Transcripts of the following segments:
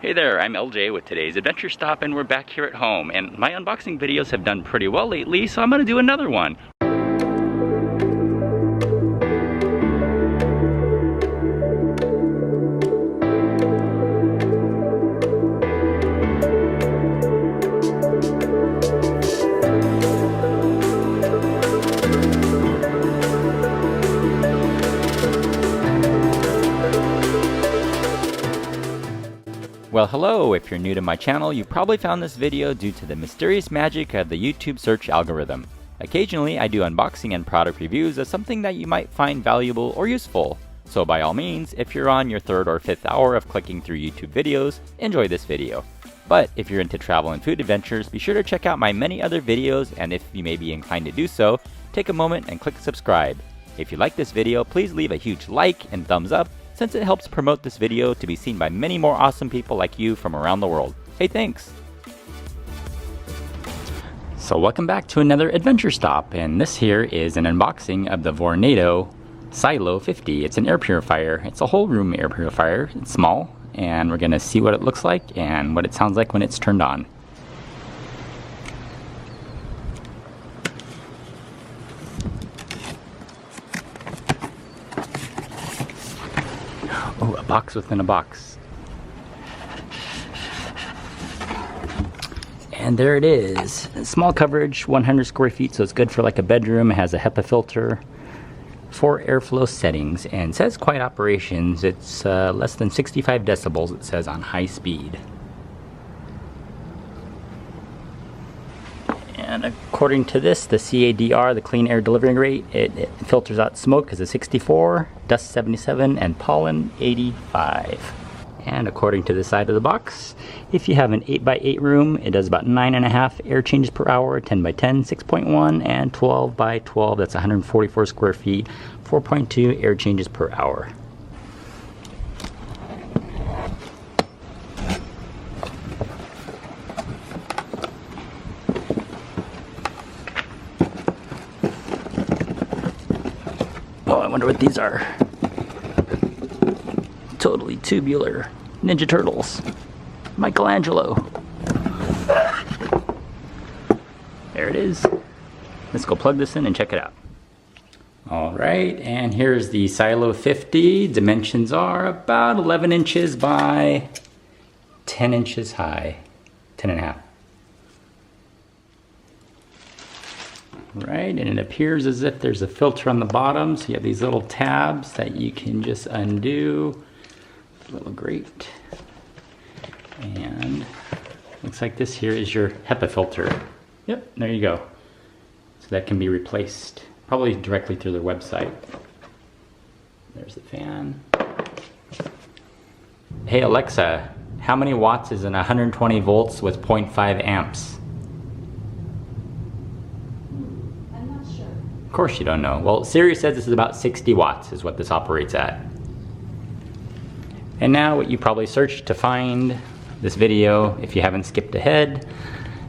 Hey there, I'm LJ with today's Adventure Stop, and we're back here at home. And my unboxing videos have done pretty well lately, so I'm gonna do another one. Well, hello! If you're new to my channel, you probably found this video due to the mysterious magic of the YouTube search algorithm. Occasionally, I do unboxing and product reviews as something that you might find valuable or useful. So by all means, if you're on your third or fifth hour of clicking through YouTube videos, enjoy this video. But if you're into travel and food adventures, be sure to check out my many other videos, and if you may be inclined to do so, take a moment and click subscribe. If you like this video, please leave a huge like and thumbs up, since it helps promote this video to be seen by many more awesome people like you from around the world. Hey, thanks! So welcome back to another adventure stop, and this here is an unboxing of the Vornado CYLO50. It's an air purifier. It's a whole room air purifier. It's small, and we're gonna see what it looks like and what it sounds like when it's turned on. Oh, a box within a box. And there it is. Small coverage, 100 square feet, so it's good for like a bedroom. It has a HEPA filter, 4 airflow settings, and says quiet operations. It's less than 65 decibels, it says, on high speed. And according to this, the CADR, the clean air delivery rate, it filters out smoke is a 64, dust 77, and pollen 85. And according to the side of the box, if you have an 8x8 room, it does about 9.5 air changes per hour, 10x10, 6.1, and 12x12, that's 144 square feet, 4.2 air changes per hour. Oh, I wonder what these are. Totally tubular. Ninja Turtles. Michelangelo. There it is. Let's go plug this in and check it out. Alright, and here's the CYLO50. Dimensions are about 11 inches by 10 inches high. 10.5. Right, and it appears as if there's a filter on the bottom, so you have these little tabs that you can just undo. Little grate. And looks like this here is your HEPA filter. Yep, there you go. So that can be replaced, probably directly through their website. There's the fan. Hey Alexa, how many watts is in 120 volts with 0.5 amps? Of course you don't know. Well, Siri says this is about 60 watts is what this operates at. And now what you probably searched to find this video, if you haven't skipped ahead,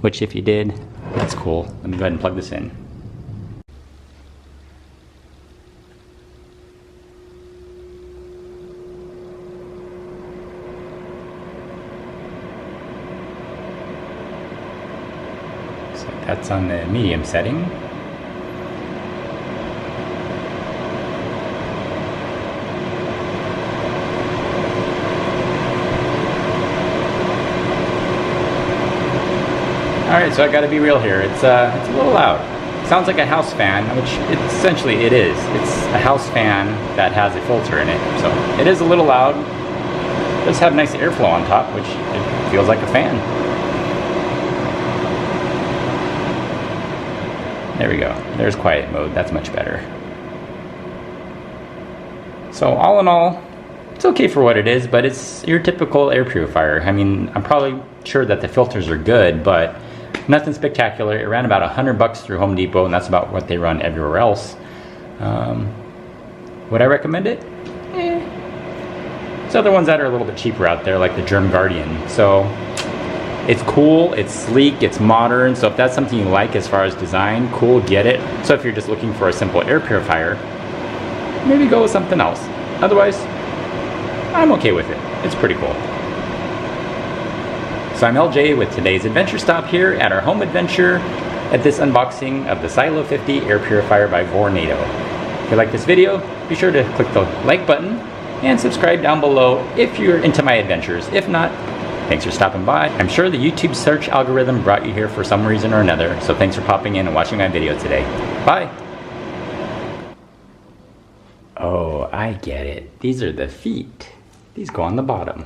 which if you did, that's cool. Let me go ahead and plug this in. So that's on the medium setting. Alright, so I gotta be real here. It's a little loud. It sounds like a house fan, which essentially it is. It's a house fan that has a filter in it. So it is a little loud. It does have nice airflow on top, which it feels like a fan. There we go. There's quiet mode. That's much better. So all in all, it's okay for what it is, but it's your typical air purifier. I mean, I'm probably sure that the filters are good, but nothing spectacular. It ran about $100 through Home Depot, and that's about what they run everywhere else. Would I recommend it? There's other ones that are a little bit cheaper out there, like the Germ Guardian. So it's cool, it's sleek, it's modern. So if that's something you like as far as design, cool, get it. So if you're just looking for a simple air purifier, maybe go with something else. Otherwise, I'm okay with it. It's pretty cool. So I'm LJ with today's adventure stop here at our home adventure at this unboxing of the CYLO50 air purifier by Vornado. If you like this video, be sure to click the like button and subscribe down below if you're into my adventures. If not, thanks for stopping by. I'm sure the YouTube search algorithm brought you here for some reason or another, so thanks for popping in and watching my video today. Bye! Oh, I get it. These are the feet. These go on the bottom.